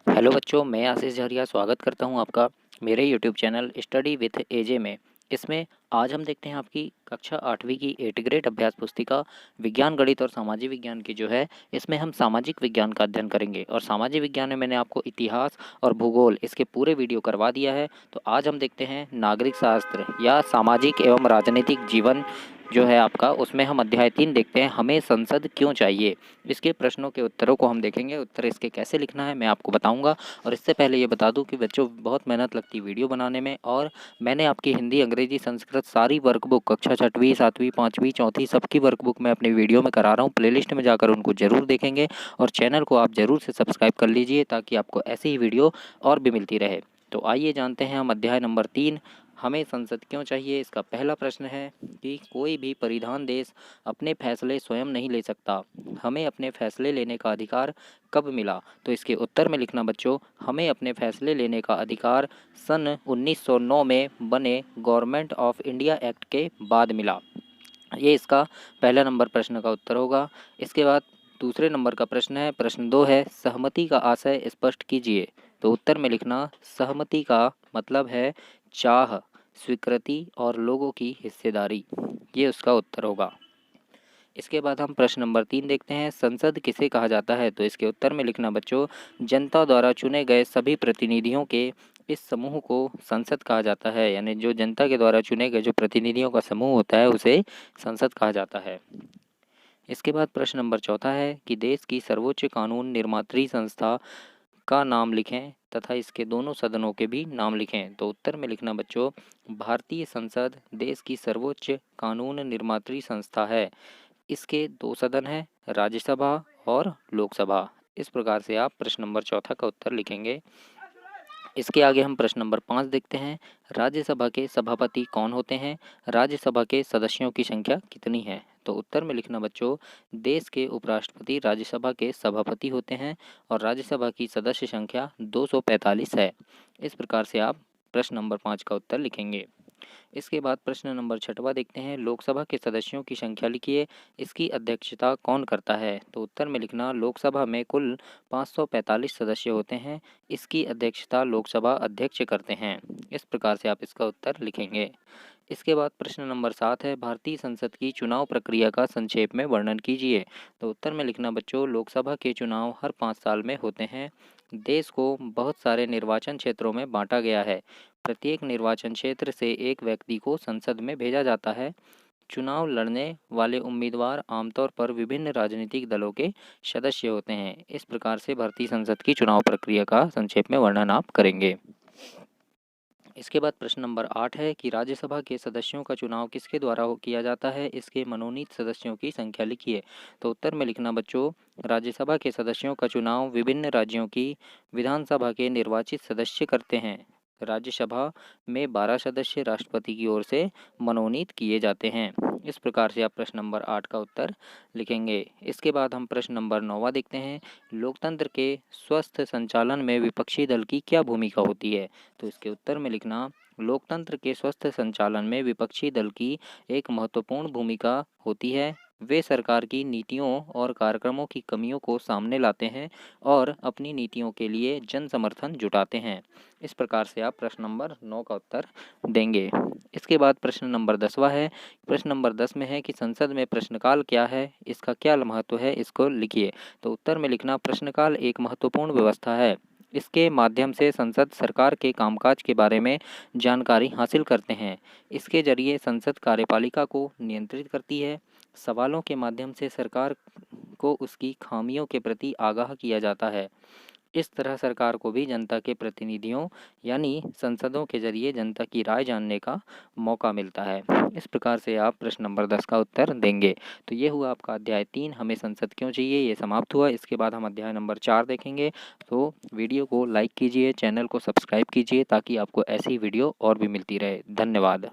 Hello बच्चों, मैं आशीष झरिया स्वागत करता हूं आपका मेरे यूट्यूब चैनल स्टडी विथ एजे में। इसमें आज हम देखते हैं आपकी कक्षा 8वीं की 8 ग्रेड अभ्यास पुस्तिका विज्ञान, गणित और सामाजिक विज्ञान की जो है, इसमें हम सामाजिक विज्ञान का अध्ययन करेंगे। और सामाजिक विज्ञान में मैंने आपको इतिहास और भूगोल इसके पूरे वीडियो करवा दिया है। तो आज हम देखते हैं नागरिक शास्त्र या सामाजिक एवं राजनीतिक जीवन जो है आपका, उसमें हम अध्याय 3 देखते हैं, हमें संसद क्यों चाहिए। इसके प्रश्नों के उत्तरों को हम देखेंगे। उत्तर इसके कैसे लिखना है मैं आपको बताऊंगा। और इससे पहले ये बता दूं कि बच्चों बहुत मेहनत लगती है वीडियो बनाने में, और मैंने आपकी हिंदी, अंग्रेजी, संस्कृत सारी वर्कबुक कक्षा 6वीं, 7वीं, 5वीं, 4थी सबकी वर्कबुक मैं अपने वीडियो में करा रहा हूँ। प्लेलिस्ट में जाकर उनको जरूर देखेंगे और चैनल को आप जरूर से सब्सक्राइब कर लीजिए ताकि आपको ऐसी ही वीडियो और भी मिलती रहे। तो आइए जानते हैं हम अध्याय नंबर 3, हमें संसद क्यों चाहिए। इसका पहला प्रश्न है कि कोई भी परिधान देश अपने फैसले स्वयं नहीं ले सकता। हमें अपने फैसले लेने का अधिकार कब मिला। तो इसके उत्तर में लिखना बच्चों, हमें अपने फैसले लेने का अधिकार सन 1909 में बने गवर्नमेंट ऑफ इंडिया एक्ट के बाद मिला। ये इसका पहला नंबर प्रश्न का उत्तर होगा। इसके बाद दूसरे नंबर का प्रश्न है, प्रश्न 2 है, सहमति का आशय स्पष्ट कीजिए। तो उत्तर में लिखना, सहमति का मतलब है चाह, स्वीकृति और लोगों की हिस्सेदारी। ये उसका उत्तर होगा। इसके बाद हम प्रश्न नंबर 3 देखते हैं, संसद किसे कहा जाता है। तो इसके उत्तर में लिखना बच्चों, जनता द्वारा चुने गए सभी प्रतिनिधियों के इस समूह को संसद कहा जाता है। यानी जो जनता के द्वारा चुने गए जो प्रतिनिधियों का समूह होता है उसे संसद कहा जाता है। इसके बाद प्रश्न नंबर 4 है कि देश की सर्वोच्च कानून निर्मात्री संस्था का नाम लिखें तथा इसके दोनों सदनों के भी नाम लिखें। तो उत्तर में लिखना बच्चों, भारतीय संसद देश की सर्वोच्च कानून निर्मात्री संस्था है। इसके 2 सदन हैं, राज्यसभा और लोकसभा। इस प्रकार से आप प्रश्न नंबर 4 का उत्तर लिखेंगे। इसके आगे हम प्रश्न नंबर 5 देखते हैं, राज्यसभा के सभापति कौन होते हैं। राज्यसभा के सदस्यों की संख्या कितनी है। तो उत्तर में लिखना बच्चों, देश के उपराष्ट्रपति राज्यसभा के सभापति होते हैं और राज्यसभा की सदस्य संख्या 245 है। इस प्रकार से आप प्रश्न नंबर 5 का उत्तर लिखेंगे। इसके बाद प्रश्न नंबर 6वां देखते हैं, लोकसभा के सदस्यों की संख्या लिखिए, इसकी अध्यक्षता कौन करता है। तो उत्तर में लिखना, लोकसभा में कुल 545 सदस्य होते हैं, इसकी अध्यक्षता लोकसभा अध्यक्ष करते हैं। इस प्रकार से आप इसका उत्तर लिखेंगे। इसके बाद प्रश्न नंबर 7 है, भारतीय संसद की चुनाव प्रक्रिया का संक्षेप में वर्णन कीजिए। तो उत्तर में लिखना बच्चों, लोकसभा के चुनाव हर 5 साल में होते हैं। देश को बहुत सारे निर्वाचन क्षेत्रों में बांटा गया है। प्रत्येक निर्वाचन क्षेत्र से एक व्यक्ति को संसद में भेजा जाता है। चुनाव लड़ने वाले उम्मीदवार आमतौर पर विभिन्न राजनीतिक दलों के सदस्य होते हैं। इस प्रकार से भारतीय संसद की चुनाव प्रक्रिया का संक्षेप में वर्णन आप करेंगे। इसके बाद प्रश्न नंबर 8 है कि राज्यसभा के सदस्यों का चुनाव किसके द्वारा किया जाता है, इसके मनोनीत सदस्यों की संख्या लिखिए। तो उत्तर में लिखना बच्चों, राज्यसभा के सदस्यों का चुनाव विभिन्न राज्यों की विधानसभा के निर्वाचित सदस्य करते हैं। राज्यसभा में 12 सदस्य राष्ट्रपति की ओर से मनोनीत किए जाते हैं। इस प्रकार से आप प्रश्न नंबर 8 का उत्तर लिखेंगे। इसके बाद हम प्रश्न नंबर 9 देखते हैं, लोकतंत्र के स्वस्थ संचालन में विपक्षी दल की क्या भूमिका होती है। तो इसके उत्तर में लिखना, लोकतंत्र के स्वस्थ संचालन में विपक्षी दल की एक महत्वपूर्ण भूमिका होती है। वे सरकार की नीतियों और कार्यक्रमों की कमियों को सामने लाते हैं और अपनी नीतियों के लिए जन समर्थन जुटाते हैं। इस प्रकार से आप प्रश्न नंबर 9 का उत्तर देंगे। इसके बाद प्रश्न नंबर 10वां है। प्रश्न नंबर 10 में है कि संसद में प्रश्नकाल क्या है, इसका क्या महत्व है, इसको लिखिए। तो उत्तर में लिखना, प्रश्नकाल एक महत्वपूर्ण व्यवस्था है। इसके माध्यम से संसद सरकार के कामकाज के बारे में जानकारी हासिल करते हैं। इसके जरिए संसद कार्यपालिका को नियंत्रित करती है। सवालों के माध्यम से सरकार को उसकी खामियों के प्रति आगाह किया जाता है। इस तरह सरकार को भी जनता के प्रतिनिधियों यानी संसदों के जरिए जनता की राय जानने का मौका मिलता है। इस प्रकार से आप प्रश्न नंबर 10 का उत्तर देंगे। तो ये हुआ आपका अध्याय 3, हमें संसद क्यों चाहिए, ये समाप्त हुआ। इसके बाद हम अध्याय नंबर 4 देखेंगे। तो वीडियो को लाइक कीजिए, चैनल को सब्सक्राइब कीजिए ताकि आपको ऐसी वीडियो और भी मिलती रहे। धन्यवाद।